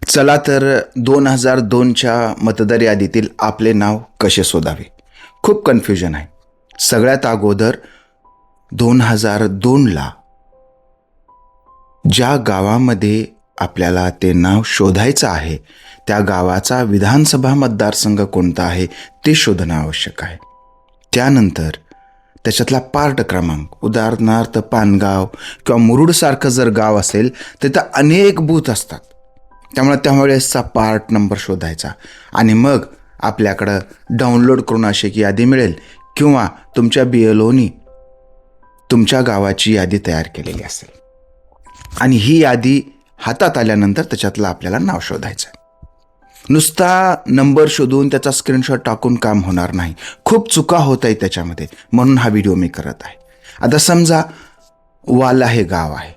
चला तर 2002च्या मतदार यादीतील आपले नाव कसे शोधावे. खूप कन्फ्युजन आहे. सगळ्यात अगोदर 2002ला ज्या गावामध्ये आपल्याला ते नाव शोधायचं आहे त्या गावाचा विधानसभा मतदारसंघ कोणता आहे ते शोधणं आवश्यक आहे. त्यानंतर त्याच्यातला पार्ट क्रमांक, उदाहरणार्थ पानगाव किंवा मुरुडसारखं जर गाव असेल तर तिथं अनेक बूथ असतात. त्यावेळेसचा पार्ट नंबर शोधायचा आणि मग आपल्याकडं डाउनलोड करून अशी एक यादी मिळेल किंवा तुमच्या BLOनी तुमच्या गावाची यादी तयार केलेली असेल आणि ही यादी हातात आल्यानंतर त्याच्यातलं आपल्याला नाव शोधायचं आहे. नुसता नंबर शोधून त्याचा स्क्रीनशॉट टाकून काम होणार नाही. खूप चुका होत आहेत त्याच्यामध्ये, म्हणून हा व्हिडिओ मी करत आहे. आता समजा वाला हे गाव आहे.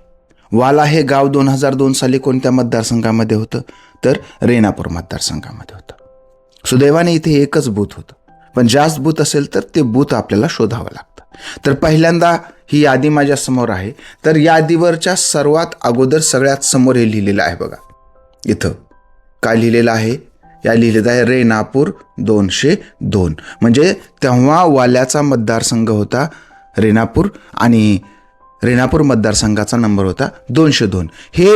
वाला हे गाव 2002 साली कोणत्या मतदारसंघामध्ये होतं तर रेणापूर मतदारसंघामध्ये होतं. सुदैवाने इथे एकच बूथ होतं, पण जास्त बूथ असेल तर ते बूथ आपल्याला शोधावं लागतं. तर पहिल्यांदा ही यादी माझ्यासमोर आहे. तर यादीवरच्या सर्वात अगोदर सगळ्यात समोर हे लिहिलेलं आहे बघा. इथं काय लिहिलेलं आहे? लिहिलेलं आहे रेणापूर 202. म्हणजे तेव्हा वाल्याचा मतदारसंघ होता रेणापूर आणि रेणापूर मतदारसंघाचा नंबर होता 202. हे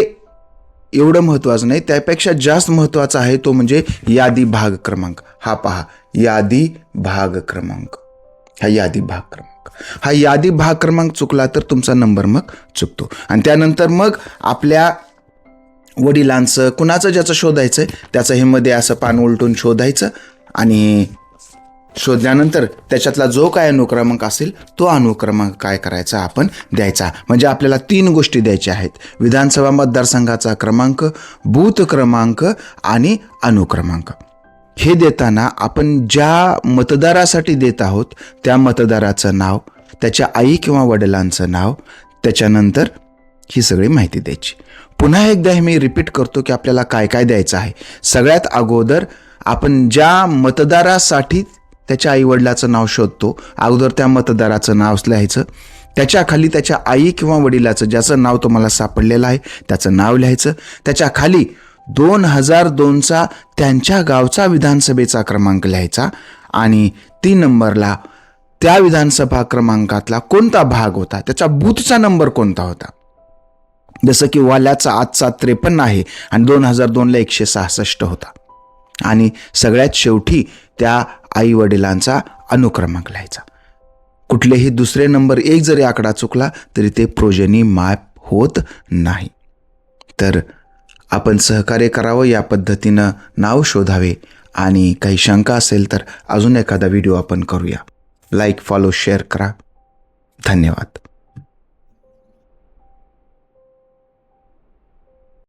एवढं महत्त्वाचं नाही, त्यापेक्षा जास्त महत्त्वाचं आहे तो म्हणजे यादी भाग क्रमांक. हा पहा, यादी भाग क्रमांक. हा यादी भाग क्रमांक चुकला तर तुमचा नंबर मग चुकतो. आणि त्यानंतर मग आपल्या वडिलांचं, कुणाचं ज्याचं शोधायचं त्याचं हे मध्ये असं पान उलटून शोधायचं आणि शोधल्यानंतर त्याच्यातला जो काय अनुक्रमांक असेल तो अनुक्रमांक काय करायचा आपण द्यायचा. म्हणजे आपल्याला 3 गोष्टी द्यायच्या आहेत: विधानसभा मतदारसंघाचा क्रमांक, बूथ क्रमांक आणि अनुक्रमांक. हे देताना आपण ज्या मतदारासाठी देत आहोत त्या मतदाराचं नाव, त्याच्या आई किंवा वडिलांचं नाव, त्याच्यानंतर ही सगळी माहिती द्यायची. पुन्हा एकदा हे मी रिपीट करतो की आपल्याला काय काय द्यायचं आहे. सगळ्यात अगोदर आपण ज्या मतदारासाठी त्याच्या आईवडिलाचं नाव शोधतो, अगोदर त्या मतदाराचं नाव लिहायचं. त्याच्या खाली त्याच्या आई किंवा वडिलाचं, ज्याचं नाव तुम्हाला सापडलेलं आहे त्याचं नाव लिहायचं. त्याच्या खाली 2002चा त्यांच्या गावचा विधानसभेचा क्रमांक लिहायचा आणि 3 नंबरला त्या विधानसभा क्रमांकातला कोणता भाग होता, त्याचा बूथचा नंबर कोणता होता. जसं की वाल्याचा आजचा 53 आहे आणि 2002ला 166 होता. आणि सगळ्यात शेवटी त्या आई वडिलांचा अनुक्रमांक लिहायचा. कुठलेही दुसरे नंबर एक जरी आकडा चुकला तरी ते प्रोजनी मॅप होत नाही. तर आपण सहकार्य करावं, या पद्धतीनं नाव शोधावे. आणि काही शंका असेल तर अजून एखादा व्हिडिओ आपण करूया. लाईक, फॉलो, शेअर करा. धन्यवाद.